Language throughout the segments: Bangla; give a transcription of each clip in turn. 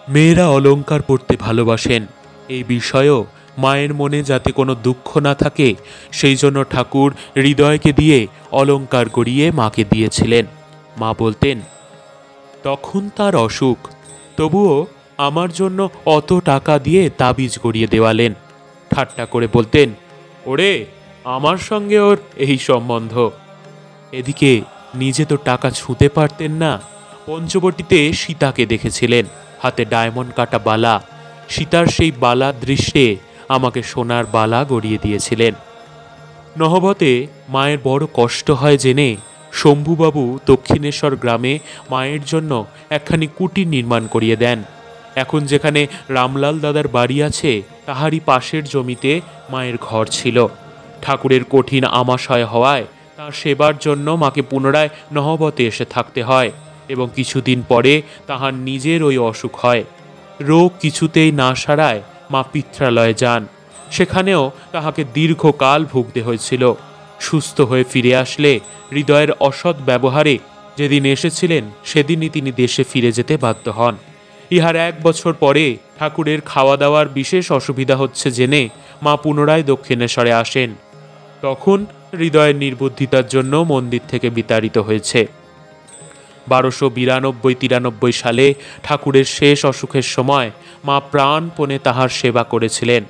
মেয়েরা অলংকার পরতে ভালোবাসেন, এই বিষয়েও মায়ের মনে যাতে কোনো দুঃখ না থাকে সেই জন্য ঠাকুর হৃদয়কে দিয়ে অলংকার গড়িয়ে মাকে দিয়েছিলেন। মা বলতেন, তখন তার অসুখ, তবুও আমার জন্য অত টাকা দিয়ে তাবিজ গড়িয়ে দেওয়ালেন। ঠাট্টা করে বলতেন, ওরে আমার সঙ্গে ওর এই সম্বন্ধ। এদিকে নিজে তো টাকা ছুঁতে পারতেন না। পঞ্চবটিতে সীতাকে দেখেছিলেন, হাতে ডায়মন্ড কাটা বালা। সীতার সেই বালা দৃশ্যে আমাকে সোনার বালা গড়িয়ে দিয়েছিলেন। নহবতে মায়ের বড় কষ্ট হয় জেনে শম্ভুবাবু দক্ষিণেশ্বর গ্রামে মায়ের জন্য একখানি কুটির নির্মাণ করিয়ে দেন। এখন যেখানে রামলাল দাদার বাড়ি আছে তাহারই পাশের জমিতে মায়ের ঘর ছিল। ঠাকুরের কঠিন আমাশয় হওয়ায় তার সেবার জন্য মাকে পুনরায় নহবতে এসে থাকতে হয় এবং কিছুদিন পরে তাহার নিজের ওই অসুখ হয়। রোগ কিছুতেই না সারায় মা পিত্রালয়ে যান। সেখানেও তাহাকে দীর্ঘকাল ভুগতে হয়েছিল। সুস্থ হয়ে ফিরে আসলে হৃদয়ের অসৎ ব্যবহারে যেদিন এসেছিলেন সেদিনই তিনি দেশে ফিরে যেতে বাধ্য হন। ইহার 1 বছর পরে ঠাকুরের খাওয়া দাওয়ার বিশেষ অসুবিধা হচ্ছে জেনে মা পুনরায় দক্ষিণেশ্বরে আসেন। তখন হৃদয়ের নির্বুদ্ধিতার জন্য মন্দির থেকে বিতাড়িত হয়েছে। 1292-93 সালে ঠাকুরের শেষ অসুখের সময় মা প্রাণপণে তাহার সেবা করেছিলেন,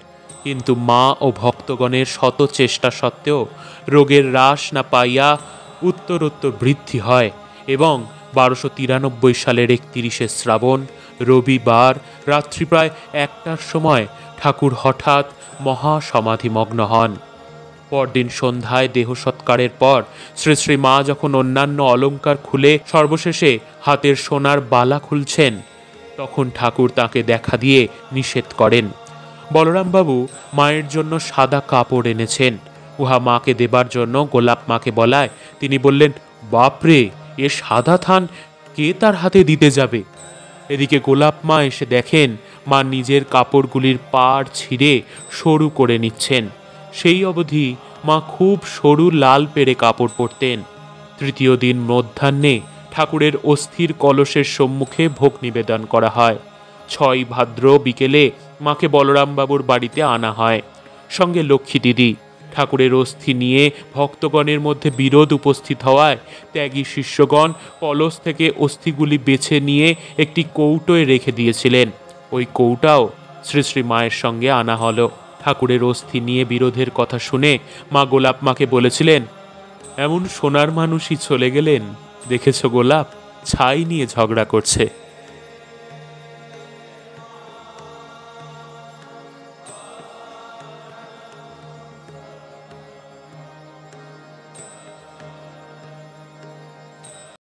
কিন্তু মা ও ভক্তগণের শত চেষ্টা সত্ত্বেও রোগের হ্রাস না পাইয়া উত্তরোত্তর বৃদ্ধি হয় এবং 1293 সালের 31শে শ্রাবণ রবিবার রাত্রি প্রায় 1টার সময় ঠাকুর হঠাৎ মহাসমাধিমগ্ন হন। পরদিন সন্ধ্যায় দেহ সৎকারের পর শ্রী শ্রী মা যখন অন্যান্য অলংকার খুলে সর্বশেষে হাতের সোনার বালা খুলছেন, তখন ঠাকুর তাকে দেখা দিয়ে নিষেধ করেন। বলরামবাবু মায়ের জন্য সাদা কাপড় এনেছেন, উহা মাকে দেবার জন্য গোলাপ মাকে বলায় তিনি বললেন, বাপরে, এ সাদা থান কে তার হাতে দিতে যাবে? এদিকে গোলাপ মা এসে দেখেন মা নিজের কাপড়গুলির পাড় ছিঁড়ে সরু করে নিচ্ছেন। সেই অবধি মা খুব সরু লাল পেড়ে কাপড় পরতেন। তৃতীয় দিন মধ্যাহ্নে ঠাকুরের অস্থির কলসের সম্মুখে ভোগ নিবেদন করা হয়। 6 ভাদ্র বিকেলে মাকে বলরামবাবুর বাড়িতে আনা হয়, সঙ্গে লক্ষ্মী দিদি। ঠাকুরের অস্থি নিয়ে ভক্তগণের মধ্যে বিরোধ উপস্থিত হওয়ায় ত্যাগী শিষ্যগণ কলস থেকে অস্থিগুলি বেছে নিয়ে একটি কৌটোয় রেখে দিয়েছিলেন। ওই কৌটাও শ্রী শ্রী মায়ের সঙ্গে আনা হলো। ঠাকুরের অস্থি নিয়ে বিরোধের কথা শুনে মা গোলাপ মাকে বলেছিলেন, এমন সোনার মানুষই চলে গেলেন, দেখেছ গোলাপ, ছাই নিয়ে ঝগড়া করছে।